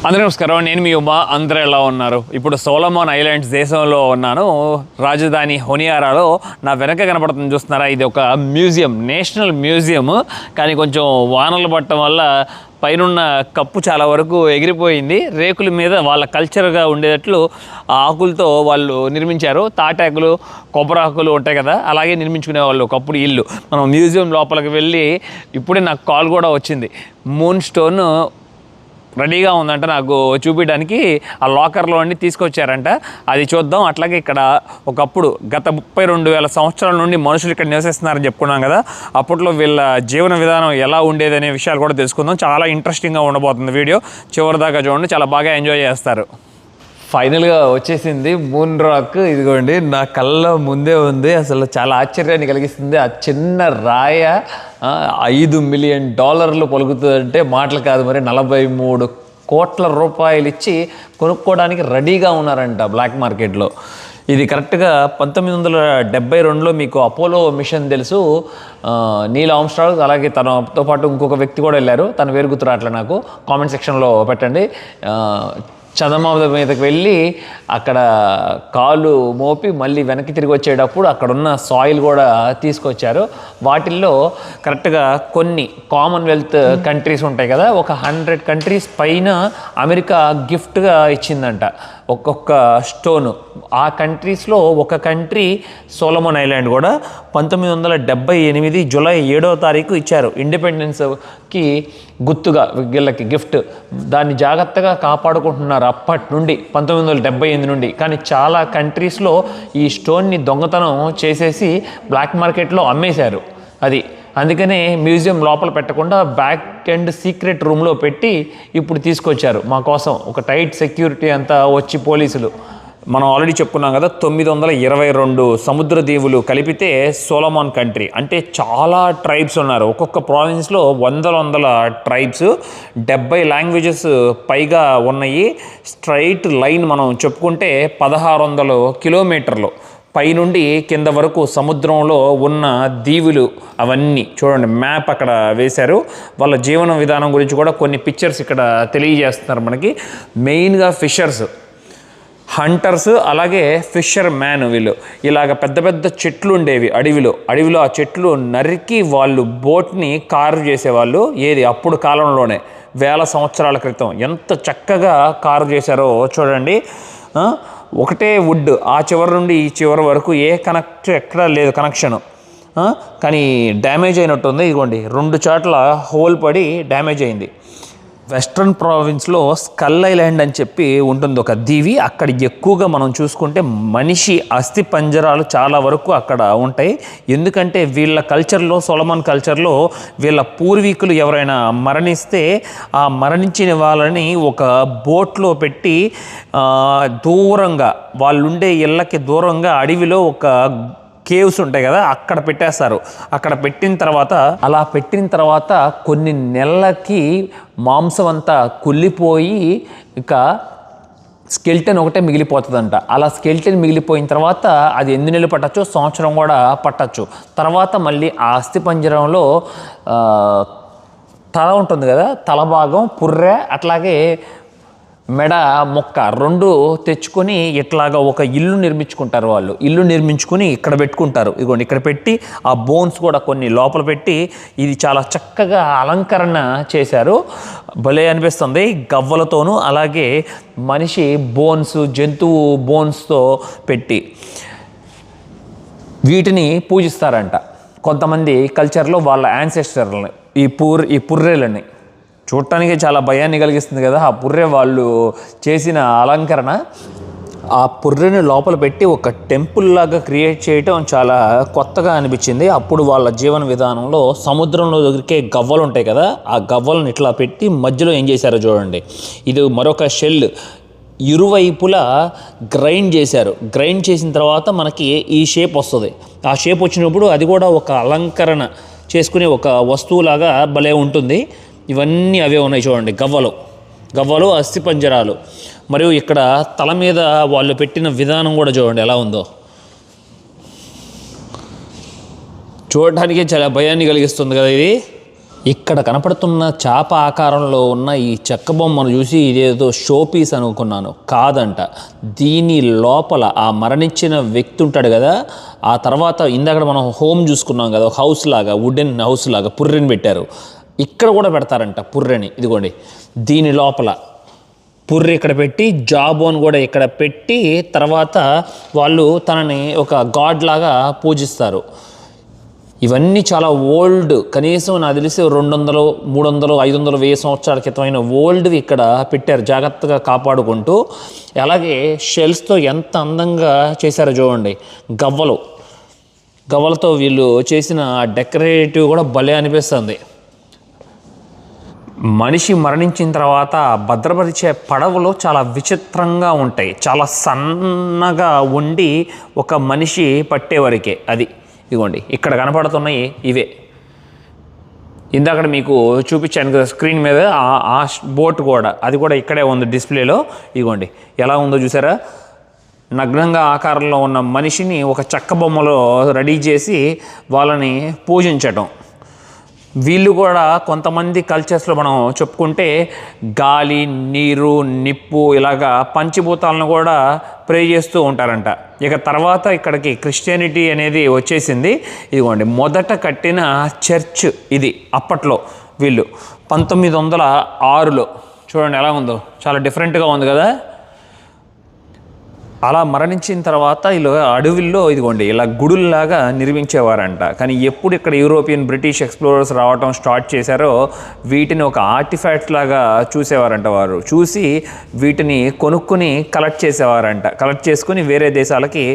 అందరూ నమస్కారం. నేను మీ ఉమా. అందరూ ఎలా ఉన్నారు? ఇప్పుడు సోలమన్ ఐలాండ్స్ దేశంలో ఉన్నాను. రాజధాని హొనియారాలో నా వెనక కనపడుతుంది, చూస్తున్నారా? ఇది ఒక మ్యూజియం, నేషనల్ మ్యూజియం. కానీ కొంచెం వానలు పట్టడం వల్ల పైనున్న కప్పు చాలా వరకు ఎగిరిపోయింది. రేకుల మీద వాళ్ళ కల్చర్గా ఉండేటట్లు ఆకులతో వాళ్ళు నిర్మించారు. తాటాకులు, కొబ్బరాకులు ఉంటాయి కదా, అలాగే నిర్మించుకునే వాళ్ళు ఒకప్పుడు ఇల్లు. మనం మ్యూజియం లోపలికి వెళ్ళి ఇప్పుడే నాకు కాల్ కూడా వచ్చింది. మూన్ స్టోన్ రెడీగా ఉందంట నాకు చూపించడానికి. ఆ లాకర్లో అన్నీ తీసుకొచ్చారంట, అది చూద్దాం. అట్లాగే ఇక్కడ ఒకప్పుడు గత 32,000 సంవత్సరాల నుండి మనుషులు ఇక్కడ నివసిస్తున్నారని చెప్పుకున్నాం కదా. అప్పట్లో వీళ్ళ జీవన విధానం ఎలా ఉండేది అనే విషయాలు కూడా తెలుసుకుందాం. చాలా ఇంట్రెస్టింగ్గా ఉండబోతుంది వీడియో. చివరిదాకా చూడండి, చాలా బాగా ఎంజాయ్ చేస్తారు. ఫైనల్గా వచ్చేసింది మూన్ రాక్. ఇదిగోండి, నా కళ్ళ ముందే ఉంది. అసలు చాలా ఆశ్చర్యాన్ని కలిగిస్తుంది. ఆ చిన్న రాయ $5 మిలియన్ పలుకుతుందంటే మాటలు కాదు మరి. 43 కోట్ల రూపాయలు ఇచ్చి కొనుక్కోవడానికి రెడీగా ఉన్నారంట బ్లాక్ మార్కెట్లో. ఇది కరెక్ట్గా 1972లో మీకు అపోలో మిషన్ తెలుసు, నీల్ ఆర్మ్స్ట్రాంగ్, అలాగే తనతో పాటు ఇంకొక వ్యక్తి కూడా వెళ్ళారు. తన పేరు గుర్తు రావట్లే నాకు, కామెంట్ సెక్షన్లో పెట్టండి. చందమామ మీదకి వెళ్ళి అక్కడ కాలు మోపి మళ్ళీ వెనక్కి తిరిగి వచ్చేటప్పుడు అక్కడున్న సాయిల్ కూడా తీసుకొచ్చారు. వాటిల్లో కరెక్ట్గా కొన్ని కామన్వెల్త్ కంట్రీస్ ఉంటాయి కదా, ఒక 100 కంట్రీస్ పైన అమెరికా గిఫ్ట్గా ఇచ్చిందంట ఒక్కొక్క స్టోను. ఆ కంట్రీస్లో ఒక కంట్రీ సోలమన్ ఐలాండ్ కూడా 1978 జూలై 7వ తారీఖు ఇచ్చారు ఇండిపెండెన్స్కి గుర్తుగా వీళ్ళకి గిఫ్ట్. దాన్ని జాగ్రత్తగా కాపాడుకుంటున్నారు అప్పటి నుండి, 1978 నుండి. కానీ చాలా కంట్రీస్లో ఈ స్టోన్ని దొంగతనం చేసేసి బ్లాక్ మార్కెట్లో అమ్మేశారు. అందుకనే మ్యూజియం లోపల పెట్టకుండా బ్యాక్ అండ్ సీక్రెట్ రూమ్లో పెట్టి ఇప్పుడు తీసుకొచ్చారు మా కోసం. ఒక టైట్ సెక్యూరిటీ అంతా వచ్చి పోలీసులు. మనం ఆల్రెడీ చెప్పుకున్నాం కదా, 922 సముద్ర దీవులు కలిపితే సోలమన్ కంట్రీ. అంటే చాలా ట్రైబ్స్ ఉన్నారు. ఒక్కొక్క ప్రావిన్స్లో వందల ట్రైబ్స్, 70 లాంగ్వేజెస్ పైగా ఉన్నాయి. స్ట్రైట్ లైన్ మనం చెప్పుకుంటే 1600 కిలోమీటర్లు పైనుండి కింద వరకు సముద్రంలో ఉన్న దీవులు అవన్నీ చూడండి. మ్యాప్ అక్కడ వేశారు. వాళ్ళ జీవన విధానం గురించి కూడా కొన్ని పిక్చర్స్ ఇక్కడ తెలియజేస్తున్నారు మనకి. మెయిన్గా ఫిషర్స్, హంటర్స్, అలాగే ఫిషర్ మ్యాన్. వీళ్ళు ఇలాగ పెద్ద పెద్ద చెట్లు ఉండేవి అడవిలో ఆ చెట్లు నరికి వాళ్ళు బోట్ని కారు చేసేవాళ్ళు. అప్పుడు కాలంలోనే 1000 సంవత్సరాల క్రితం ఎంత చక్కగా కారు చేశారో చూడండి. ఒకటే వుడ్, ఆ చివరి నుండి ఈ చివరి వరకు ఎక్కడా లేదు కనెక్షను. కానీ డ్యామేజ్ అయినట్టుంది. ఇదిగోండి, 2 చోట్ల హోల్ పడి డ్యామేజ్ అయింది. వెస్ట్రన్ ప్రావిన్స్లో స్కల్ ఐలాండ్ అని చెప్పి ఉంటుంది ఒక దీవి. అక్కడ ఎక్కువగా మనం చూసుకుంటే మనిషి అస్థి పంజరాలు చాలా వరకు అక్కడ ఉంటాయి. ఎందుకంటే వీళ్ళ కల్చర్లో, సోలమన్ కల్చర్లో వీళ్ళ పూర్వీకులు ఎవరైనా మరణిస్తే ఆ మరణించిన వాళ్ళని ఒక బోట్లో పెట్టి దూరంగా, వాళ్ళుండే ఇళ్ళకి దూరంగా అడవిలో ఒక కేవ్స్ ఉంటాయి కదా, అక్కడ పెట్టేస్తారు. అక్కడ పెట్టిన తర్వాత కొన్ని నెలలకి మాంసం అంతా కుళ్ళిపోయి ఇక స్కెల్టన్ ఒకటే మిగిలిపోతుందంట. అలా స్కెల్టన్ మిగిలిపోయిన తర్వాత అది 8 నెలలు పట్టచ్చు, సంవత్సరం కూడా పట్టచ్చు. తర్వాత మళ్ళీ ఆ అస్థిపంజరంలో తల ఉంటుంది కదా, తల భాగం, పుర్రె, అట్లాగే మెడ, మొక్క 2 తెచ్చుకొని ఇట్లాగా ఒక ఇల్లు నిర్మించుకుంటారు వాళ్ళు. ఇల్లు నిర్మించుకొని ఇక్కడ పెట్టుకుంటారు. ఇదిగోండి, ఇక్కడ పెట్టి ఆ బోన్స్ కూడా కొన్ని లోపల పెట్టి ఇది చాలా చక్కగా అలంకరణ చేశారు. భలే అనిపిస్తుంది. గవ్వలతోనూ అలాగే మనిషి బోన్స్, జంతువు బోన్స్తో పెట్టి వీటిని పూజిస్తారంట కొంతమంది కల్చర్లో. వాళ్ళ యాన్సెస్టర్లని ఈ పుర్రెలని చూడటానికి చాలా భయాన్ని కలిగిస్తుంది కదా. ఆ పుర్రె వాళ్ళు చేసిన అలంకరణ. ఆ పుర్రెని లోపల పెట్టి ఒక టెంపుల్ లాగా క్రియేట్ చేయటం చాలా కొత్తగా అనిపించింది. అప్పుడు వాళ్ళ జీవన విధానంలో సముద్రంలో దొరికే గవ్వలు ఉంటాయి కదా, ఆ గవ్వలను ఇట్లా పెట్టి మధ్యలో ఏం చేశారో చూడండి. ఇది మరొక షెల్, ఇరువైపులా గ్రైండ్ చేశారు. గ్రైండ్ చేసిన తర్వాత మనకి ఈ షేప్ వస్తుంది. ఆ షేప్ వచ్చినప్పుడు అది కూడా ఒక అలంకరణ చేసుకునే ఒక వస్తువులాగా భలే ఉంటుంది. ఇవన్నీ అవే ఉన్నాయి చూడండి. గవ్వలు, అస్థిపంజరాలు. మరియు ఇక్కడ తల మీద వాళ్ళు పెట్టిన విధానం కూడా చూడండి ఎలా ఉందో. చూడటానికి చాలా భయాన్ని కలిగిస్తుంది కదా ఇది. ఇక్కడ కనపడుతున్న చేప ఆకారంలో ఉన్న ఈ చెక్క బొమ్మను చూసి ఇదేదో షో పీస్ అనుకున్నాను. కాదంట, దీని లోపల ఆ మరణించిన వ్యక్తి ఉంటాడు కదా, ఆ తర్వాత ఇందాక మనం హోమ్ చూసుకున్నాం కదా, హౌస్ లాగా, వుడెన్ హౌస్ లాగా పుర్రెని పెట్టారు. ఇక్కడ కూడా పెడతారంట పుర్రెని. ఇదిగోండి, దీని లోపల పుర్రె ఇక్కడ పెట్టి జాబోన్ కూడా ఇక్కడ పెట్టి తర్వాత వాళ్ళు తనని ఒక గాడ్ లాగా పూజిస్తారు. ఇవన్నీ చాలా ఓల్డ్, కనీసం నాకు తెలిసి 200, 300, 500, 1000 సంవత్సరాల క్రితమైన ఓల్డ్వి ఇక్కడ పెట్టారు జాగ్రత్తగా కాపాడుకుంటూ. అలాగే షెల్స్తో ఎంత అందంగా చేశారో చూడండి. గవ్వలతో వీళ్ళు చేసిన డెకరేటివ్ కూడా భలే అనిపిస్తుంది. మనిషి మరణించిన తర్వాత భద్రపరిచే పడవలు చాలా విచిత్రంగా ఉంటాయి. చాలా సన్నగా ఉండి ఒక మనిషి పట్టేవరకే అది. ఇదిగోండి, ఇక్కడ కనపడుతున్నాయి ఇవే. ఇందాక మీకు చూపించాను కదా స్క్రీన్ మీద, ఆ బోట్ కూడా, అది కూడా ఇక్కడే ఉంది డిస్ప్లేలో. ఇదిగోండి ఎలా ఉందో చూసారా. నగ్నంగా ఆకారంలో ఉన్న మనిషిని ఒక చెక్క బొమ్మలో రెడీ చేసి వాళ్ళని పూజించటం. వీళ్ళు కూడా కొంతమంది కల్చర్స్లో మనం చెప్పుకుంటే గాలి, నీరు, నిప్పు ఇలాగా పంచభూతాలను కూడా ప్రే చేస్తూ ఉంటారంట. ఇక తర్వాత ఇక్కడికి క్రిస్టియానిటీ అనేది వచ్చేసింది. ఇదిగోండి, మొదట కట్టిన చర్చ్ ఇది అప్పట్లో. వీళ్ళు 1906లో చూడండి ఎలా ఉందో, చాలా డిఫరెంట్గా ఉంది కదా. అలా మరణించిన తర్వాత ఇలా అడవుల్లో ఇదిగోండి ఇలా గుడుల్లాగా నిర్మించేవారంట. కానీ ఎప్పుడు ఇక్కడ యూరోపియన్, బ్రిటిష్ ఎక్స్ప్లోరర్స్ రావటం స్టార్ట్ చేశారో వీటిని ఒక ఆర్టిఫాక్ట్ లాగా చూసేవారంట. వారు చూసి వీటిని కొనుక్కుని కలెక్ట్ చేసేవారంట. కలెక్ట్ చేసుకుని వేరే దేశాలకి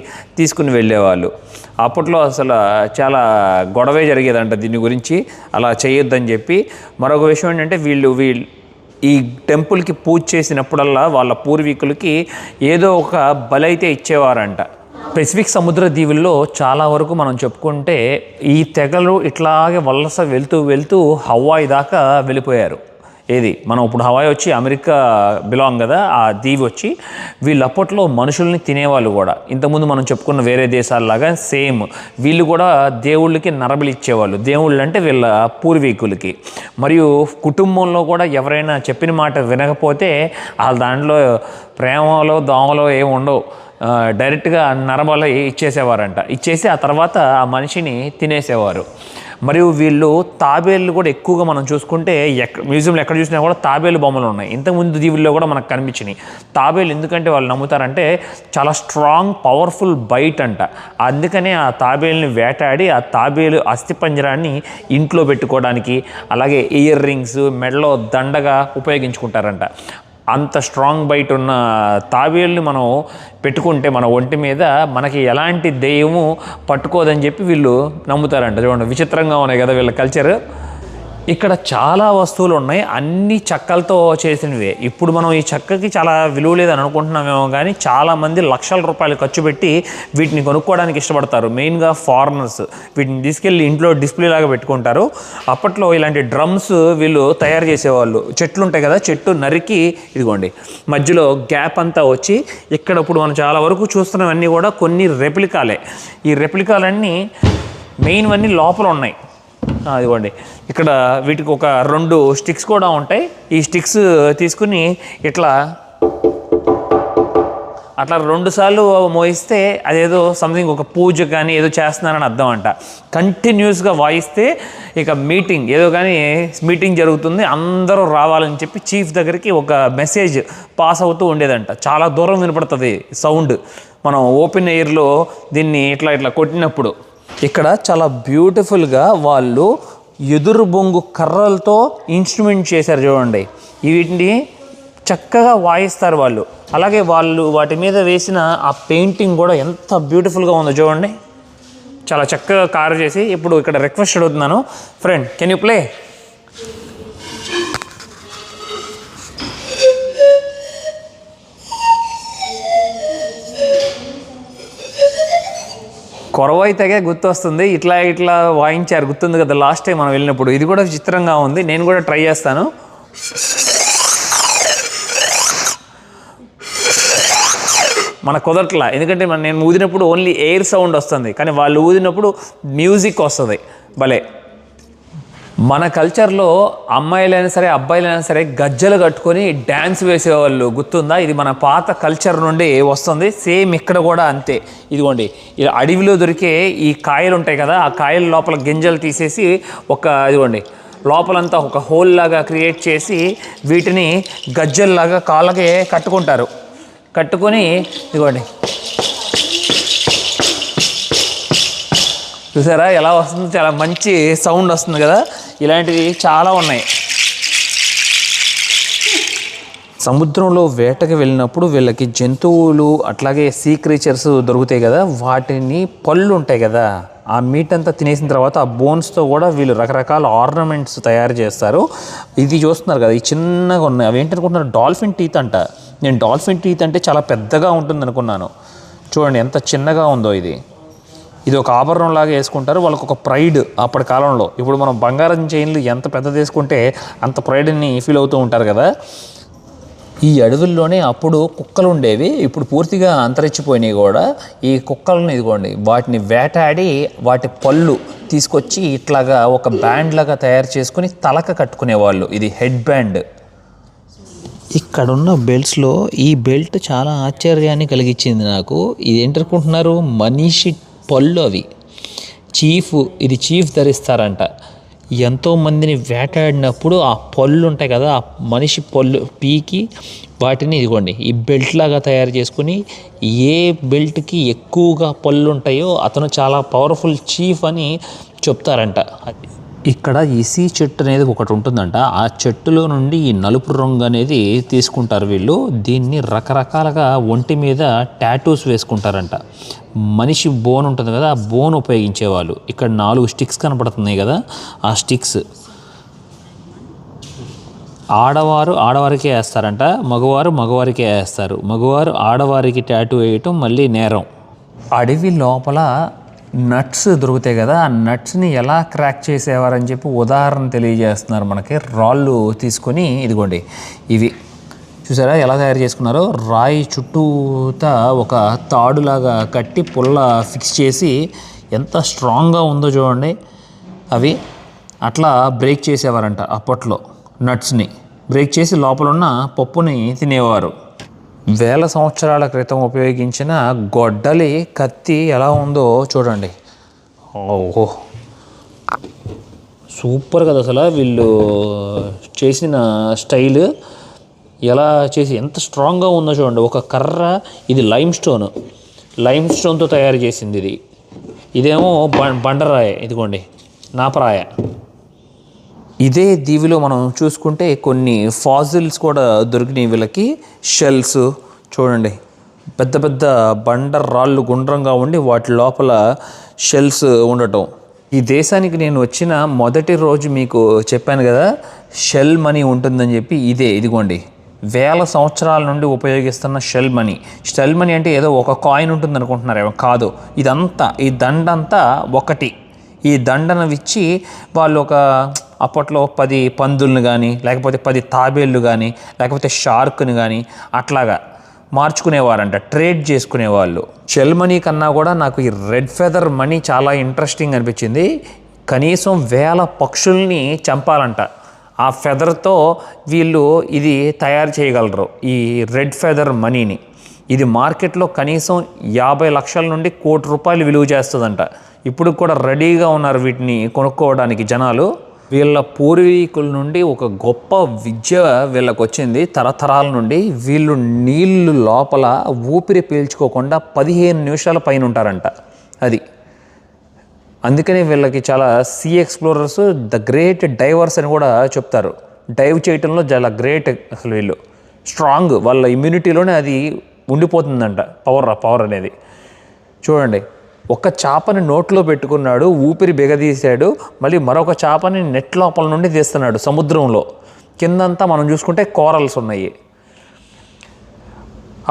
తీసుకుని వెళ్ళేవాళ్ళు. అప్పట్లో అసలు చాలా గొడవే జరిగేదంట దీని గురించి, అలా చేయొద్దని చెప్పి. మరొక విషయం ఏంటంటే వీళ్ళు ఈ టెంపుల్కి పూజ చేసినప్పుడల్లా వాళ్ళ పూర్వీకులకి ఏదో ఒక బలైతే ఇచ్చేవారంట. పెసిఫిక్ సముద్ర దీవుల్లో చాలా వరకు మనం చెప్పుకుంటే ఈ తెగలు ఇట్లాగే వలస వెళ్తూ హవాయి దాకా వెళ్ళిపోయారు. ఏది మనం ఇప్పుడు హవాయి వచ్చి అమెరికా బిలాంగ్ కదా, ఆ దీవి వచ్చి వీళ్ళు అప్పట్లో మనుషుల్ని తినేవాళ్ళు కూడా. ఇంతకుముందు మనం చెప్పుకున్న వేరే దేశాలలాగా సేమ్ వీళ్ళు కూడా దేవుళ్ళకి నరబలి ఇచ్చేవాళ్ళు. దేవుళ్ళు అంటే వీళ్ళ పూర్వీకులకి. మరియు కుటుంబంలో కూడా ఎవరైనా చెప్పిన మాట వినకపోతే వాళ్ళ దాంట్లో ప్రేమలో దోమలో ఏమి ఉండవు, డైరెక్ట్గా నరబలి ఇచ్చేసేవారంట. ఇచ్చేసి ఆ తర్వాత ఆ మనిషిని తినేసేవారు. మరియు వీళ్ళు తాబేళ్ళు కూడా ఎక్కువగా మనం చూసుకుంటే మ్యూజియంలో ఎక్కడ చూసినా కూడా తాబేలు బొమ్మలు ఉన్నాయి. ఇంతకుముందు దీవుల్లో కూడా మనకు కనిపించినాయి తాబేలు. ఎందుకంటే వాళ్ళు నమ్ముతారంటే చాలా స్ట్రాంగ్, పవర్ఫుల్ బైట్ అంట. అందుకనే ఆ తాబేలుని వేటాడి ఆ తాబేలు అస్థిపంజరాన్ని ఇంట్లో పెట్టుకోవడానికి, అలాగే ఇయర్ రింగ్స్, మెడలో దండగా ఉపయోగించుకుంటారంట. అంత స్ట్రాంగ్ బైట్ ఉన్న తాబేళ్ళని మనం పెట్టుకుంటే మన ఒంటి మీద మనకి ఎలాంటి దెయ్యము పట్టుకోదని చెప్పి వీళ్ళు నమ్ముతారంట. చూడండి, విచిత్రంగా ఉన్నాయి కదా వీళ్ళ కల్చర్. ఇక్కడ చాలా వస్తువులు ఉన్నాయి, అన్ని చెక్కలతో చేసినవే. ఇప్పుడు మనం ఈ చెక్కకి చాలా విలువ లేదని అనుకుంటున్నామేమో, కానీ చాలామంది లక్షల రూపాయలు ఖర్చు పెట్టి వీటిని కొనుక్కోవడానికి ఇష్టపడతారు. మెయిన్గా ఫారినర్స్ వీటిని తీసుకెళ్ళి ఇంట్లో డిస్ప్లే లాగా పెట్టుకుంటారు. అప్పట్లో ఇలాంటి డ్రమ్స్ వీళ్ళు తయారు చేసేవాళ్ళు. చెట్లు ఉంటాయి కదా, చెట్టు నరికి ఇదిగోండి మధ్యలో గ్యాప్ అంతా వచ్చి ఇక్కడ ఇప్పుడు మనం చాలా వరకు చూస్తున్నవన్నీ కూడా కొన్ని రెప్లికాలే. ఈ రెప్లికాలన్నీ మెయిన్వన్నీ లోపల ఉన్నాయి. ఇదిగోండి ఇక్కడ వీటికి ఒక 2 స్టిక్స్ కూడా ఉంటాయి. ఈ స్టిక్స్ తీసుకుని అట్లా 2 సార్లు మోయిస్తే అదేదో సంథింగ్ ఒక పూజ కానీ ఏదో చేస్తున్నారని అర్థం అంట. కంటిన్యూస్గా వాయిస్తే ఇక ఏదో కానీ మీటింగ్ జరుగుతుంది, అందరూ రావాలని చెప్పి చీఫ్ దగ్గరికి ఒక మెసేజ్ పాస్ అవుతూ ఉండేదంట. చాలా దూరం వినపడుతుంది సౌండ్ మనం ఓపెన్ ఎయిర్లో దీన్ని ఇట్లా కొట్టినప్పుడు. ఇక్కడ చాలా బ్యూటిఫుల్గా వాళ్ళు ఎదురు బొంగు కర్రలతో ఇన్స్ట్రుమెంట్ చేశారు చూడండి. వీటిని చక్కగా వాయిస్తారు వాళ్ళు. అలాగే వాళ్ళు వాటి మీద వేసిన ఆ పెయింటింగ్ కూడా ఎంత బ్యూటిఫుల్గా ఉందో చూడండి, చాలా చక్కగా కారు చేసి. ఇప్పుడు ఇక్కడ రిక్వెస్ట్ అడుగుతున్నాను, friend can you play? Korvai తెగే గుర్తొస్తుంది. ఇట్లా వాయించారు, గుర్తుంది కదా లాస్ట్ టైం మనం వెళ్ళినప్పుడు. ఇది కూడా విచిత్రంగా ఉంది, నేను కూడా ట్రై చేస్తాను. మన కుదరట్లా, ఎందుకంటే నేను ఊదినప్పుడు ఓన్లీ ఎయిర్ సౌండ్ వస్తుంది, కానీ వాళ్ళు ఊదినప్పుడు మ్యూజిక్ వస్తుంది భలే. మన కల్చర్లో అమ్మాయిలైనా సరే అబ్బాయిలైనా సరే గజ్జలు కట్టుకొని డ్యాన్స్ వేసేవాళ్ళు గుర్తుందా? ఇది మన పాత కల్చర్ నుండి వస్తుంది. సేమ్ ఇక్కడ కూడా అంతే. ఇదిగోండి, ఇలా అడవిలో దొరికే ఈ కాయలు ఉంటాయి కదా, ఆ కాయల లోపల గింజలు తీసేసి ఇదిగోండి లోపలంతా ఒక హోల్ లాగా క్రియేట్ చేసి వీటిని గజ్జల్లాగా కాళ్ళకి కట్టుకుంటారు. కట్టుకొని ఇదిగోండి చూసారా ఎలా వస్తుంది, చాలా మంచి సౌండ్ వస్తుంది కదా. ఇలాంటివి చాలా ఉన్నాయి. సముద్రంలో వేటకి వెళ్ళినప్పుడు వీళ్ళకి జంతువులు అట్లాగే సీ క్రీచర్స్ దొరుకుతాయి కదా, వాటిని పళ్ళు ఉంటాయి కదా, ఆ మీట్ అంతా తినేసిన తర్వాత ఆ బోన్స్తో కూడా వీళ్ళు రకరకాల ఆర్నమెంట్స్ తయారు చేస్తారు. ఇది చూస్తున్నారు కదా, ఈ చిన్నగా ఉన్నాయి, అవి ఏంటనుకుంటున్నారు? డాల్ఫిన్ టీత్ అంట. నేను డాల్ఫిన్ టీత్ అంటే చాలా పెద్దగా ఉంటుంది అనుకున్నాను. చూడండి ఎంత చిన్నగా ఉందో ఇది ఒక ఆభరణంలాగా వేసుకుంటారు. వాళ్ళకు ఒక ప్రైడ్ అప్పటి కాలంలో. ఇప్పుడు మనం బంగారం చైన్లు ఎంత పెద్దది వేసుకుంటే అంత ప్రైడ్ని ఫీల్ అవుతూ ఉంటారు కదా. ఈ అడవుల్లోనే అప్పుడు కుక్కలు ఉండేవి, ఇప్పుడు పూర్తిగా అంతరించిపోయినాయి కూడా. ఈ కుక్కలను ఇదిగోండి వాటిని వేటాడి వాటి పళ్ళు తీసుకొచ్చి ఇట్లాగా ఒక బ్యాండ్ లాగా తయారు చేసుకుని తలక కట్టుకునేవాళ్ళు. ఇది హెడ్ బ్యాండ్. ఇక్కడున్న బెల్ట్స్లో ఈ బెల్ట్ చాలా ఆశ్చర్యాన్ని కలిగించింది నాకు. ఇది ఏంటనుకుంటున్నారు? మనిషి పళ్ళు అవి. ఇది చీఫ్ ధరిస్తారంట. ఎంతోమందిని వేటాడినప్పుడు ఆ పళ్ళు ఉంటాయి కదా, ఆ మనిషి పళ్ళు పీకి వాటిని ఇదిగోండి ఈ బెల్ట్ లాగా తయారు చేసుకుని, ఏ బెల్ట్కి ఎక్కువగా పళ్ళు ఉంటాయో అతను చాలా పవర్ఫుల్ చీఫ్ అని చెప్తారంట. ఇక్కడ ఇసీ చెట్టు అనేది ఒకటి ఉంటుందంట. ఆ చెట్టులో నుండి ఈ నలుపు రంగు అనేది తీసుకుంటారు వీళ్ళు. దీన్ని రకరకాలుగా ఒంటి మీద టాటూస్ వేసుకుంటారంట. మనిషి బోన్ ఉంటుంది కదా, ఆ బోన్ ఉపయోగించేవాళ్ళు. ఇక్కడ 4 స్టిక్స్ కనపడుతున్నాయి కదా, ఆ స్టిక్స్ ఆడవారికే వేస్తారంట, మగవారికే వేస్తారు. మగవారు ఆడవారికి టాటూ వేయటం మళ్ళీ నేరం. అడవి లోపల నట్స్ దొరుకుతాయి కదా, ఆ నట్స్ని ఎలా క్రాక్ చేసేవారని చెప్పి ఉదాహరణ తెలియజేస్తున్నారు మనకి. రాళ్ళు తీసుకొని ఇదిగోండి ఇవి చూసారా ఎలా తయారు చేసుకున్నారో. రాయి చుట్టూతా ఒక తాడులాగా కట్టి పుల్ల ఫిక్స్ చేసి ఎంత స్ట్రాంగ్గా ఉందో చూడండి. అవి అట్లా బ్రేక్ చేసేవారంట అప్పట్లో. నట్స్ని బ్రేక్ చేసి లోపల ఉన్న పప్పుని తినేవారు. వేల సంవత్సరాల క్రితం ఉపయోగించిన గొడ్డలి కత్తి ఎలా ఉందో చూడండి. ఓహో సూపర్ కదా అసలు. వీళ్ళు చేసిన స్టైల్ ఎలా చేసి ఎంత స్ట్రాంగ్గా ఉందో చూడండి. ఒక కర్ర, ఇది లైమ్ స్టోన్తో తయారు చేసింది. ఇదేమో బండరాయ, ఇదిగోండి నాపరాయ. ఇదే దీవిలో మనం చూసుకుంటే కొన్ని ఫాజిల్స్ కూడా దొరికినాయి వీళ్ళకి. షెల్స్ చూడండి, పెద్ద పెద్ద బండర్ రాళ్ళు గుండ్రంగా ఉండి వాటి లోపల షెల్స్ ఉండటం. ఈ దేశానికి నేను వచ్చిన మొదటి రోజు మీకు చెప్పాను కదా షెల్ మనీ ఉంటుందని చెప్పి. ఇదిగోండి వేల సంవత్సరాల నుండి ఉపయోగిస్తున్న షెల్ మనీ అంటే ఏదో ఒక కాయిన్ ఉంటుంది అనుకుంటున్నారేమో, కాదు. ఈ దండంతా ఒకటి. ఈ దండను ఇచ్చి వాళ్ళు అప్పట్లో 10 పందులను కానీ, లేకపోతే 10 తాబేళ్ళు కానీ, లేకపోతే షార్క్ని కానీ అట్లాగా మార్చుకునేవారంట, ట్రేడ్ చేసుకునేవాళ్ళు. షెల్ మనీ కన్నా కూడా నాకు ఈ రెడ్ ఫెదర్ మనీ చాలా ఇంట్రెస్టింగ్ అనిపించింది. కనీసం 1000 పక్షుల్ని చంపాలంట. ఆ ఫెదర్తో వీళ్ళు ఇది తయారు చేయగలరు, ఈ రెడ్ ఫెదర్ మనీని. ఇది మార్కెట్లో కనీసం 50 లక్షల నుండి ₹1 కోటి విలువ చేస్తుందంట. ఇప్పుడు కూడా రెడీగా ఉన్నారు వీటిని కొనుక్కోవడానికి జనాలు. వీళ్ళ పూర్వీకుల నుండి ఒక గొప్ప విద్య వీళ్ళకి వచ్చింది తరతరాల నుండి. వీళ్ళు నీళ్ళు లోపల ఊపిరి పీల్చుకోకుండా 15 నిమిషాల పైన ఉంటారంట. అందుకని వీళ్ళకి చాలా sea explorers, the great divers అని కూడా చెప్తారు. డైవ్ చేయటంలో చాలా గ్రేట్ అసలు. వీళ్ళు స్ట్రాంగ్, వాళ్ళ ఇమ్యూనిటీలోనే అది ఉండిపోతుందంట పవర్ అనేది. చూడండి, ఒక చేపని నోట్లో పెట్టుకున్నాడు, ఊపిరి బిగదీశాడు, మళ్ళీ మరొక చేపని నెట్ లోపల నుండి తీస్తున్నాడు సముద్రంలో. కిందంతా మనం చూసుకుంటే కోరల్స్ ఉన్నాయి.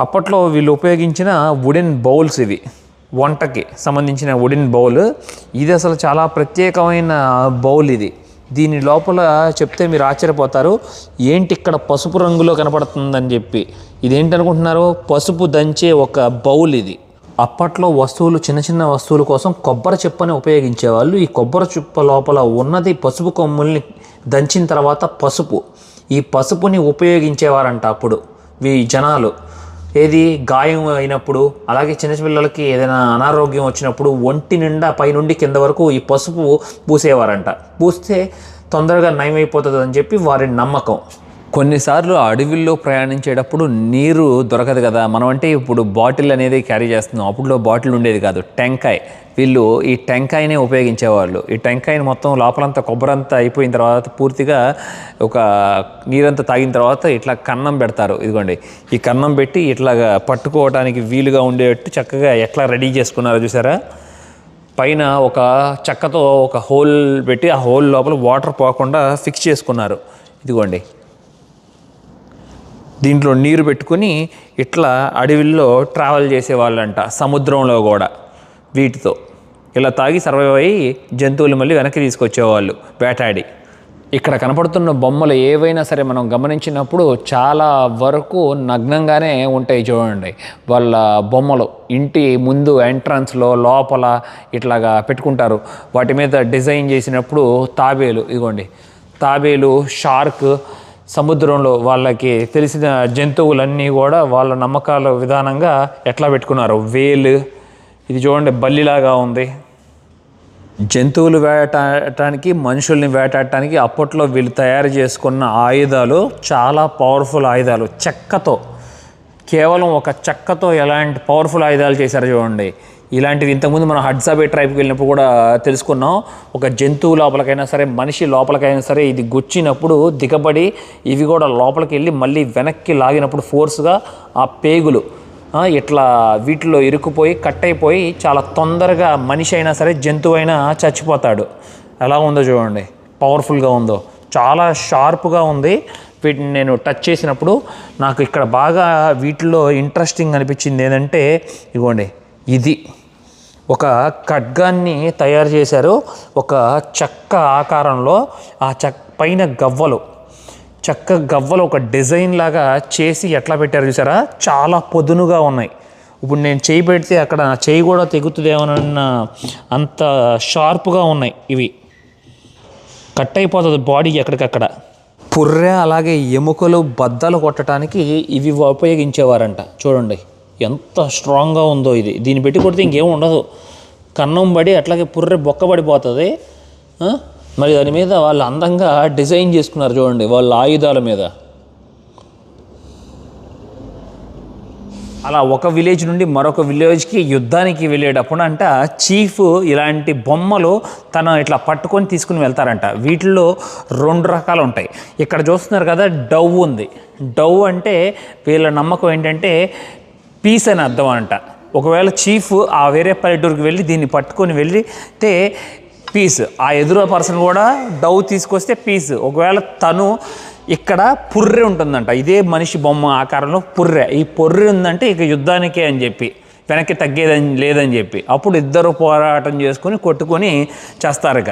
అప్పట్లో వీళ్ళు ఉపయోగించిన వుడెన్ బౌల్స్ ఇవి, వంటకి సంబంధించిన వుడెన్ బౌల్. ఇది అసలు చాలా ప్రత్యేకమైన బౌల్ ఇది. దీని లోపల చెప్తే మీరు ఆశ్చర్యపోతారు, ఏంటి ఇక్కడ పసుపు రంగులో కనపడుతుందని చెప్పి. ఇదేంటనుకుంటున్నారు? పసుపు దంచే ఒక బౌల్ ఇది. అప్పట్లో వస్తువులు, చిన్న చిన్న వస్తువుల కోసం కొబ్బరి చిప్పని ఉపయోగించేవాళ్ళు. ఈ కొబ్బరి చిప్ప లోపల ఉన్నది పసుపు కొమ్ముల్ని దంచిన తర్వాత పసుపు. ఈ పసుపుని ఉపయోగించేవారంట అప్పుడు ఈ జనాలు. ఏది గాయం అయినప్పుడు, అలాగే చిన్నపిల్లలకి ఏదైనా అనారోగ్యం వచ్చినప్పుడు ఒంటి నిండా పైనుండి కింద వరకు ఈ పసుపు పూసేవారంట. పూస్తే తొందరగా నయమైపోతుంది అని చెప్పి వారి నమ్మకం. కొన్నిసార్లు అడవిల్లో ప్రయాణించేటప్పుడు నీరు దొరకదు కదా. మనం అంటే ఇప్పుడు బాటిల్ అనేది క్యారీ చేస్తున్నాం, అప్పుడులో బాటిల్ ఉండేది కాదు, టెంకాయ. వీళ్ళు ఈ టెంకాయనే ఉపయోగించేవాళ్ళు. ఈ టెంకాయని మొత్తం లోపలంతా కొబ్బరంతా అయిపోయిన తర్వాత పూర్తిగా ఒక నీరంతా తాగిన తర్వాత ఇట్లా కన్నం పెడతారు. ఇదిగోండి, ఈ కన్నం పెట్టి ఇట్లాగా పట్టుకోవడానికి వీలుగా ఉండేటట్టు చక్కగా ఎట్లా రెడీ చేసుకున్నారో చూసారా. పైన ఒక చెక్కతో ఒక హోల్ పెట్టి ఆ హోల్ లోపల వాటర్ పోకుండా ఫిక్స్ చేసుకున్నారు. ఇదిగోండి, దీంట్లో నీరు పెట్టుకుని ఇట్లా అడవిల్లో ట్రావెల్ చేసేవాళ్ళంట, సముద్రంలో కూడా. వీటితో ఇలా తాగి సర్వైవ్ అయ్యి జంతువులు మళ్ళీ వెనక్కి తీసుకొచ్చేవాళ్ళు వేటాడి. ఇక్కడ కనపడుతున్న బొమ్మలు ఏవైనా సరే మనం గమనించినప్పుడు చాలా వరకు నగ్నంగానే ఉంటాయి. చూడండి, వాళ్ళ బొమ్మలు ఇంటి ముందు ఎంట్రన్స్లో లోపల ఇట్లాగా పెట్టుకుంటారు. వాటి మీద డిజైన్ చేసినప్పుడు తాబేలు, ఇదిగోండి తాబేలు, షార్క్, సముద్రంలో వాళ్ళకి తెలిసిన జంతువులన్నీ కూడా వాళ్ళ నమ్మకాల విధానంగా ఎట్లా పెట్టుకున్నారు. వేలు, ఇది చూడండి బల్లిలాగా ఉంది. జంతువులు వేటాడటానికి, మనుషుల్ని వేటాడటానికి అప్పట్లో వీళ్ళు తయారు చేసుకున్న ఆయుధాలు చాలా పవర్ఫుల్ ఆయుధాలు. చెక్కతో, కేవలం ఒక చెక్కతో ఎలాంటి పవర్ఫుల్ ఆయుధాలు చేశారు చూడండి. ఇలాంటివి ఇంతకుముందు మనం హడ్సాబే ట్రైబ్కి వెళ్ళినప్పుడు కూడా తెలుసుకున్నాం. ఒక జంతువు లోపలికైనా సరే, మనిషి లోపలికైనా సరే ఇది గుచ్చినప్పుడు దిగబడి ఇవి కూడా లోపలికి వెళ్ళి మళ్ళీ వెనక్కి లాగినప్పుడు ఫోర్స్గా ఆ పేగులు ఇట్లా వీటిలో ఇరుక్కుపోయి కట్ అయిపోయి చాలా తొందరగా మనిషి అయినా సరే జంతువు అయినా చచ్చిపోతాడు. ఎలా ఉందో చూడండి, పవర్ఫుల్గా ఉందో, చాలా షార్ప్గా ఉంది. వీటిని నేను టచ్ చేసినప్పుడు నాకు ఇక్కడ బాగా వీటిలో ఇంట్రెస్టింగ్ అనిపించింది ఏంటంటే, ఇదిగోండి ఇది ఒక ఖడ్గాన్ని తయారు చేశారు ఒక చెక్క ఆకారంలో. ఆ పైన గవ్వలు, చెక్క గవ్వలు ఒక డిజైన్ లాగా చేసి ఎట్లా పెట్టారు చూసారా, చాలా పొదునుగా ఉన్నాయి. ఇప్పుడు నేను చేయి పెడితే అక్కడ నా చేయి కూడా తెగుతుందేమోనన్న అంత షార్ప్గా ఉన్నాయి. ఇవి కట్ అయిపోతుంది బాడీ ఎక్కడికక్కడ. పుర్రె అలాగే ఎముకలు బద్దలు కొట్టడానికి ఇవి ఉపయోగించేవారంట. చూడండి ఎంత స్ట్రాంగ్గా ఉందో ఇది. దీన్ని పెట్టి కొడితే ఇంకేం ఉండదు, కన్నం పడి అట్లాగే పుర్రె బొక్కబడిపోతుంది. మరి దాని మీద వాళ్ళు అందంగా డిజైన్ చేసుకున్నారు చూడండి వాళ్ళ ఆయుధాల మీద. అలా ఒక విలేజ్ నుండి మరొక విలేజ్కి యుద్ధానికి వెళ్ళేటప్పుడు అంట చీఫ్ ఇలాంటి బొమ్మలు తను ఇట్లా పట్టుకొని తీసుకుని వెళ్తారంట. వీటిల్లో 2 రకాలు ఉంటాయి. ఇక్కడ చూస్తున్నారు కదా, డవ్ ఉంది. డవ్ అంటే వీళ్ళ నమ్మకం ఏంటంటే పీస్ అని అర్థం అంట. ఒకవేళ చీఫ్ ఆ వేరే పల్లెటూరుకి వెళ్ళి దీన్ని పట్టుకొని వెళ్తే పీస్, ఆ ఎదురు పర్సన్ కూడా డవ్ తీసుకొస్తే పీస్. ఒకవేళ తను ఇక్కడ పుర్రె ఉంటుందంట, ఇదే మనిషి బొమ్మ ఆకారంలో పుర్రె. ఈ పుర్రె ఉందంటే ఇక యుద్ధానికే అని చెప్పి, వెనక్కి తగ్గేదని లేదని చెప్పి, అప్పుడు ఇద్దరు పోరాటం చేసుకొని కొట్టుకొని చేస్తారు. ఇక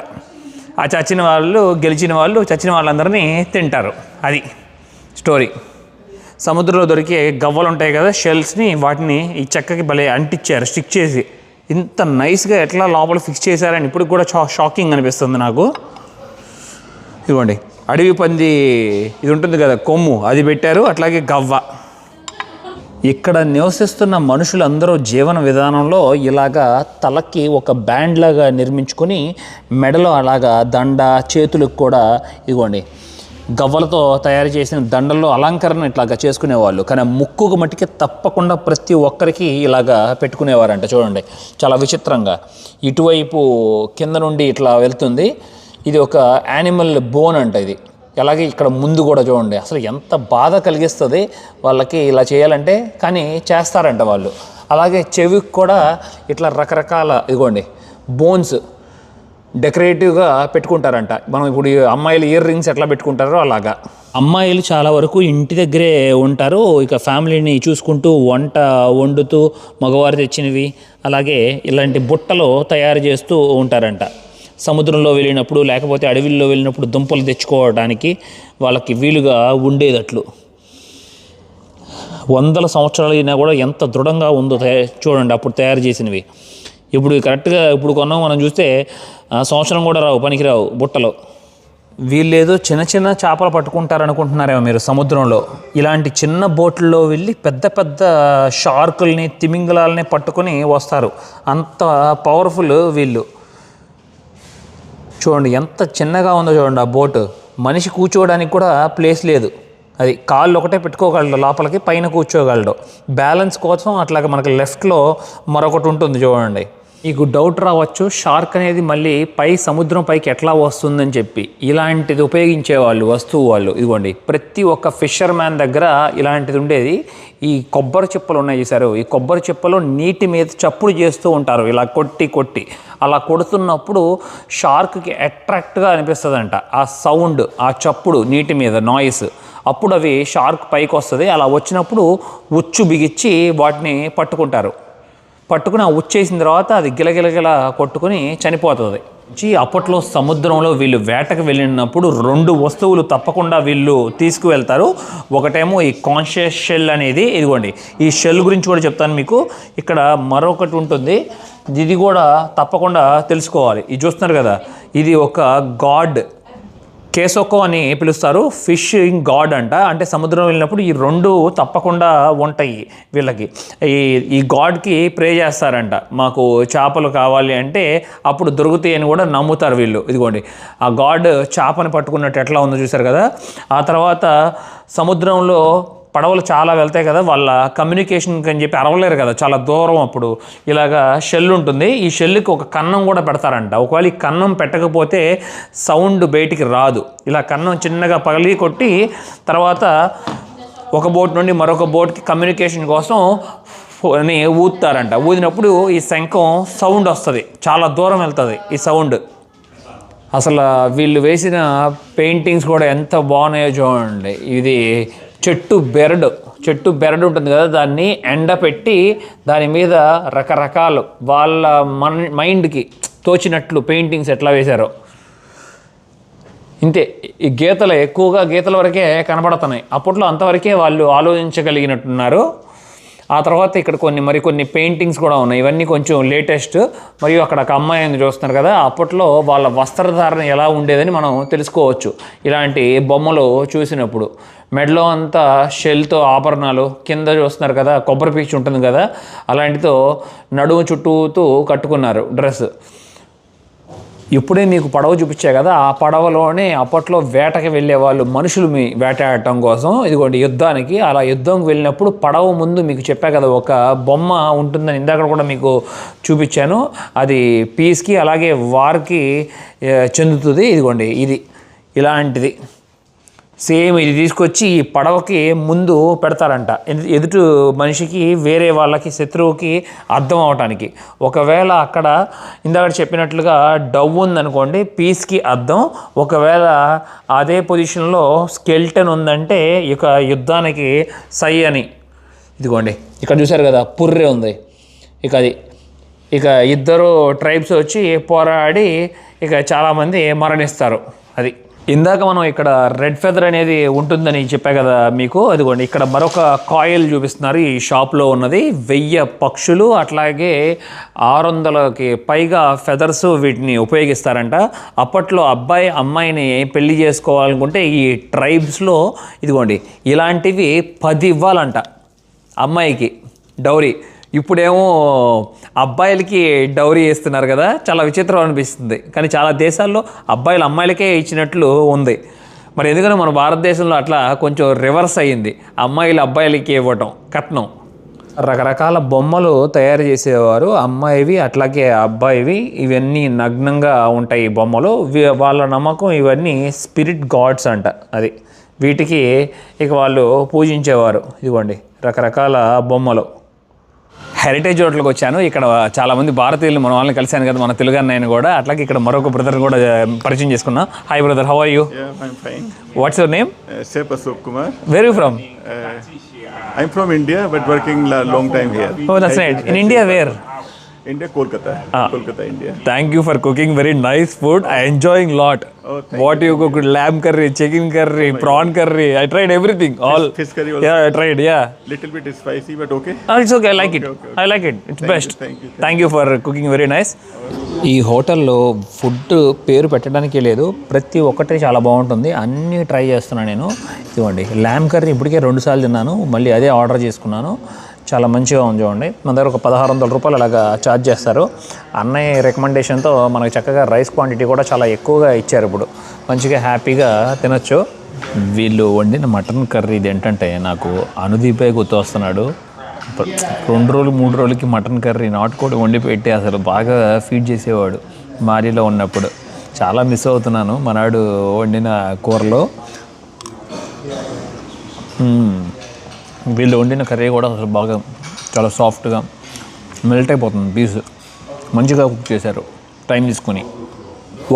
ఆ చచ్చిన వాళ్ళు, గెలిచిన వాళ్ళు, చచ్చిన వాళ్ళందరినీ తింటారు. అది స్టోరీ. సముద్రంలో దొరికే గవ్వలు ఉంటాయి కదా, షెల్స్ని, వాటిని ఈ చెక్కకి భలే అంటించారు స్టిక్ చేసి. ఇంత నైస్గా ఎట్లా లోపల ఫిక్స్ చేశారని ఇప్పుడు కూడా షాకింగ్ అనిపిస్తుంది నాకు. ఇదిగోండి అడవి పంది ఇది ఉంటుంది కదా కొమ్ము, అది పెట్టారు. అట్లాగే గవ్వ. ఇక్కడ నివసిస్తున్న మనుషులందరూ జీవన విధానంలో ఇలాగా తలకి ఒక బ్యాండ్ లాగా నిర్మించుకొని మెడలో అలాగా దండ, చేతులకు కూడా ఇదిగోండి గవ్వలతో తయారు చేసిన దండల్లో అలంకరణ ఇట్లాగా చేసుకునేవాళ్ళు. కానీ ముక్కుకు మట్టికి తప్పకుండా ప్రతి ఒక్కరికి ఇలాగా పెట్టుకునేవారంట. చూడండి చాలా విచిత్రంగా, ఇటువైపు కింద నుండి ఇట్లా వెళ్తుంది. ఇది ఒక యానిమల్ బోన్ అంట ఇది. అలాగే ఇక్కడ ముందు కూడా చూడండి, అసలు ఎంత బాధ కలిగిస్తుంది వాళ్ళకి ఇలా చేయాలంటే, కానీ చేస్తారంట వాళ్ళు. అలాగే చెవికి కూడా ఇట్లా రకరకాల ఇదిగోండి బోన్స్ డెకరేటివ్గా పెట్టుకుంటారంట. మనం ఇప్పుడు అమ్మాయిలు ఇయర్ రింగ్స్ ఎట్లా పెట్టుకుంటారో అలాగా. అమ్మాయిలు చాలా వరకు ఇంటి దగ్గరే ఉంటారు, ఇక ఫ్యామిలీని చూసుకుంటూ వంట వండుతూ మగవారు తెచ్చినవి అలాగే ఇలాంటి బుట్టలు తయారు చేస్తూ ఉంటారంట. సముద్రంలో వెళ్ళినప్పుడు లేకపోతే అడవిల్లో వెళ్ళినప్పుడు దుంపలు తెచ్చుకోవడానికి వాళ్ళకి వీలుగా ఉండేదట్లు. వందల సంవత్సరాలు అయినా కూడా ఎంత దృఢంగా ఉందో చూడండి అప్పుడు తయారు చేసినవి. ఇప్పుడు కరెక్ట్గా ఇప్పుడు కొన్నాం మనం చూస్తే సంవత్సరం కూడా రావు, పనికిరావు బుట్టలు. వీళ్ళేదో చిన్న చిన్న చేపలు పట్టుకుంటారనుకుంటున్నారేమో మీరు సముద్రంలో. ఇలాంటి చిన్న బోట్లలో వెళ్ళి పెద్ద పెద్ద షార్కుల్ని తిమింగలాలని పట్టుకొని వస్తారు. అంత పవర్ఫుల్ వీళ్ళు. చూడండి ఎంత చిన్నగా ఉందో చూడండి ఆ బోటు. మనిషి కూర్చోవడానికి కూడా ప్లేస్ లేదు. అది కాళ్ళు ఒకటే పెట్టుకోగలడు లోపలికి, పైన కూర్చోగలడు. బ్యాలెన్స్ కోసం అట్లాగే మనకి లెఫ్ట్లో మరొకటి ఉంటుంది చూడండి. మీకు డౌట్ రావచ్చు షార్క్ అనేది మళ్ళీ సముద్రం పైకి ఎట్లా వస్తుందని చెప్పి. ఇలాంటిది ఉపయోగించేవాళ్ళు వస్తువు వాళ్ళు. ఇదిగోండి ప్రతి ఒక్క ఫిషర్ మ్యాన్ దగ్గర ఇలాంటిది ఉండేది. ఈ కొబ్బరి చిప్పలు ఉన్నాయి చూసారు, ఈ కొబ్బరి చిప్పలు నీటి మీద చప్పుడు చేస్తూ ఉంటారు ఇలా కొట్టి కొట్టి. అలా కొడుతున్నప్పుడు షార్క్కి అట్రాక్ట్గా అనిపిస్తుందంట ఆ సౌండ్, ఆ చప్పుడు నీటి మీద నాయిస్. అప్పుడు అవి షార్క్ పైకి వస్తుంది. అలా వచ్చినప్పుడు ఉచ్చు బిగించి వాటిని పట్టుకుని ఆ ఉచ్చేసిన తర్వాత అది గిలగిలగిల కొట్టుకుని చనిపోతుంది. అప్పట్లో సముద్రంలో వీళ్ళు వేటకు వెళ్ళినప్పుడు 2 వస్తువులు తప్పకుండా వీళ్ళు తీసుకువెళ్తారు. ఒకటేమో ఈ కాన్షియస్ షెల్ అనేది, ఇదిగోండి ఈ షెల్ గురించి కూడా చెప్తాను మీకు. ఇక్కడ మరొకటి ఉంటుంది, ఇది కూడా తప్పకుండా తెలుసుకోవాలి. ఇది చూస్తున్నారు కదా, ఇది ఒక గాడ్, కేసోకో అని పిలుస్తారు. ఫిషింగ్ గాడ్ అంట. అంటే సముద్రం వెళ్ళినప్పుడు ఈ 2 తప్పకుండా ఉంటాయి వీళ్ళకి. ఈ గాడ్కి ప్రే చేస్తారంట. మాకు చేపలు కావాలి అంటే అప్పుడు దొరుకుతాయి అని కూడా నమ్ముతారు వీళ్ళు. ఇదిగోండి ఆ గాడ్ చేపని పట్టుకున్నట్టు ఎట్లా ఉందో చూసారు కదా. ఆ తర్వాత సముద్రంలో పడవలు చాలా వెళ్తాయి కదా, వాళ్ళ కమ్యూనికేషన్కి అని చెప్పి అరవలేరు కదా, చాలా దూరం. అప్పుడు ఇలాగా షెల్ ఉంటుంది. ఈ షెల్కి ఒక కన్నం కూడా పెడతారంట. ఒకవేళ ఈ కన్నం పెట్టకపోతే సౌండ్ బయటికి రాదు. ఇలా కన్నం చిన్నగా పగిలి కొట్టి తర్వాత ఒక బోట్ నుండి మరొక బోట్కి కమ్యూనికేషన్ కోసం అని ఊదుతారంట. ఊదినప్పుడు ఈ శంఖం సౌండ్ వస్తుంది, చాలా దూరం వెళ్తుంది ఈ సౌండ్. అసలు వీళ్ళు వేసిన పెయింటింగ్స్ కూడా ఎంత బాగున్నాయో చూడండి. ఇది చెట్టు బెరడు ఉంటుంది కదా, దాన్ని ఎండపెట్టి దాని మీద రకరకాలు వాళ్ళ మైండ్కి తోచినట్లు పెయింటింగ్స్ ఎట్లా వేశారో. ఇంతే, ఈ గీతలు ఎక్కువగా గీతల వరకే కనబడుతున్నాయి. అప్పట్లో అంతవరకే వాళ్ళు ఆలోచించగలిగినట్టున్నారు. ఆ తర్వాత ఇక్కడ మరికొన్ని పెయింటింగ్స్ కూడా ఉన్నాయి. ఇవన్నీ కొంచెం లేటెస్ట్. మరియు అక్కడ ఒక అమ్మాయిని చూస్తున్నారు కదా, అప్పట్లో వాళ్ళ వస్త్రధారణ ఎలా ఉండేదని మనం తెలుసుకోవచ్చు ఇలాంటి బొమ్మలు చూసినప్పుడు. మెడలో అంతా షెల్తో ఆభరణాలు, కింద చూస్తున్నారు కదా కొబ్బరి పీచు ఉంటుంది కదా, అలాంటితో నడుము చుట్టూతూ కట్టుకున్నారు డ్రెస్. ఇప్పుడే మీకు పడవ చూపించా కదా, ఆ పడవలోనే అప్పట్లో వేటకి వెళ్ళే వాళ్ళు మనుషులు వేటాడటం కోసం. ఇదిగోండి యుద్ధానికి. అలా యుద్ధంకి వెళ్ళినప్పుడు పడవ ముందు మీకు చెప్పా కదా ఒక బొమ్మ ఉంటుందని, ఇందాక కూడా మీకు చూపించాను. అది పీస్కి అలాగే వార్కి చెందుతుంది. ఇదిగోండి ఇది ఇలాంటిది సేమ్. ఇది తీసుకొచ్చి ఈ పడవకి ముందు పెడతారంట, ఎదుటి మనిషికి వేరే వాళ్ళకి శత్రువుకి అర్థం అవటానికి. ఒకవేళ అక్కడ ఇందాక చెప్పినట్లుగా డవ్ ఉందనుకోండి, పీస్కి అర్థం. ఒకవేళ అదే పొజిషన్లో స్కెల్టన్ ఉందంటే ఇక యుద్ధానికి సై అని. ఇదిగోండి ఇక్కడ చూసారు కదా పుర్రె ఉంది. ఇక ఇద్దరు ట్రైబ్స్ వచ్చి పోరాడి ఇక చాలామంది మరణిస్తారు. అది ఇందాక మనం ఇక్కడ రెడ్ ఫెదర్ అనేది ఉంటుందని చెప్పా కదా మీకు. అదిగోండి ఇక్కడ మరొక కాయిల్ చూపిస్తున్నారు ఈ షాప్లో ఉన్నది. 1000 పక్షులు అట్లాగే 600కి పైగా ఫెదర్స్ వీటిని ఉపయోగిస్తారంట. అప్పట్లో అబ్బాయి అమ్మాయిని పెళ్లి చేసుకోవాలనుకుంటే ఈ ట్రైబ్స్లో ఇదిగోండి ఇలాంటివి 10 ఇవ్వాలంట అమ్మాయికి డౌరీ. ఇప్పుడేమో అబ్బాయిలకి డౌరీ ఇస్తున్నారు కదా, చాలా విచిత్రం అనిపిస్తుంది. కానీ చాలా దేశాల్లో అబ్బాయిలు అమ్మాయిలకే ఇచ్చినట్లు ఉంది. మరి ఎందుకంటే మన భారతదేశంలో అట్లా కొంచెం రివర్స్ అయ్యింది, అమ్మాయిలు అబ్బాయిలకి ఇవ్వటం కట్నం. రకరకాల బొమ్మలు తయారు చేసేవారు, అమ్మాయివి అట్లాగే అబ్బాయివి. ఇవన్నీ నగ్నంగా ఉంటాయి ఈ బొమ్మలు. వాళ్ళ నమ్మకం ఇవన్నీ స్పిరిట్ గాడ్స్ అంట. అది వీటికి ఇక వాళ్ళు పూజించేవారు. ఇదిగోండి రకరకాల బొమ్మలు. హెరిటేజ్ హోటల్కి వచ్చాను. ఇక్కడ చాలామంది భారతీయులు మన వాళ్ళని కలిశాను కదా, మన తెలుగు అన్నయ్యని కూడా. అట్లాగే ఇక్కడ మరొక బ్రదర్ కూడా పరిచయం చేసుకున్నా. Hi brother, how are you? What's your name? Ashok Kumar. Where are you from? I'm from India but working long time here. Oh, that's right. In India where? India, Kolkata. Kolkata, India. Thank you for cooking very nice food. I enjoying lot. What you cooked, lamb curry, chicken curry, prawn curry. I tried everything. All Fish curry also. Yeah, I tried. Yeah. Little bit spicy, but okay. It's okay. I like it. Okay. I like it. It's best. Thank you. For cooking very nice. ఈ హోటల్లో food పేరు పెట్టడానికే లేదు, ప్రతి ఒక్కటి చాలా బాగుంటుంది. అన్నీ ట్రై చేస్తున్నాను నేను. ఇదిగోండి ల్యామ్ కర్రీ ఇప్పటికే 2 సార్లు తిన్నాను, మళ్ళీ అదే ఆర్డర్ చేసుకున్నాను. చాలా మంచిగా ఉంది చూడండి. మన దగ్గర ఒక 1600 రూపాయలు అలాగా ఛార్జ్ చేస్తారు. అన్నయ్య రికమెండేషన్తో మనకు చక్కగా రైస్ క్వాంటిటీ కూడా చాలా ఎక్కువగా ఇచ్చారు. ఇప్పుడు మంచిగా హ్యాపీగా తినొచ్చు. వీళ్ళు వండిన మటన్ కర్రీ ఇది ఏంటంటే నాకు అనుదీపే గుర్తు వస్తున్నాడు. 2 రోజులు 3 రోజులకి మటన్ కర్రీ నాటుకోడి వండి పెట్టి అసలు బాగా ఫీడ్ చేసేవాడు మారిలో ఉన్నప్పుడు. చాలా మిస్ అవుతున్నాను మనాడు వండిన కూరలో. వీళ్ళు వండిన కర్రీ కూడా అసలు బాగా చాలా సాఫ్ట్గా మెల్ట్ అయిపోతుంది పీస్. మంచిగా కుక్ చేశారు టైం తీసుకొని.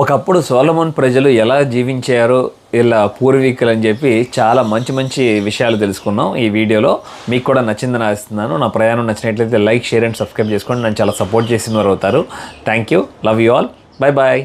ఒకప్పుడు సోలమన్ ప్రజలు ఎలా జీవించారో ఇలా పూర్వీకులు అని చెప్పి చాలా మంచి మంచి విషయాలు తెలుసుకున్నాం ఈ వీడియోలో. మీకు కూడా నచ్చిందని ఆశిస్తున్నాను. నా ప్రయాణం నచ్చినట్లయితే లైక్, షేర్ అండ్ సబ్స్క్రైబ్ చేసుకోండి. నన్ను చాలా సపోర్ట్ చేసిన వారు అవుతారు. Thank you. Love you all. Bye bye.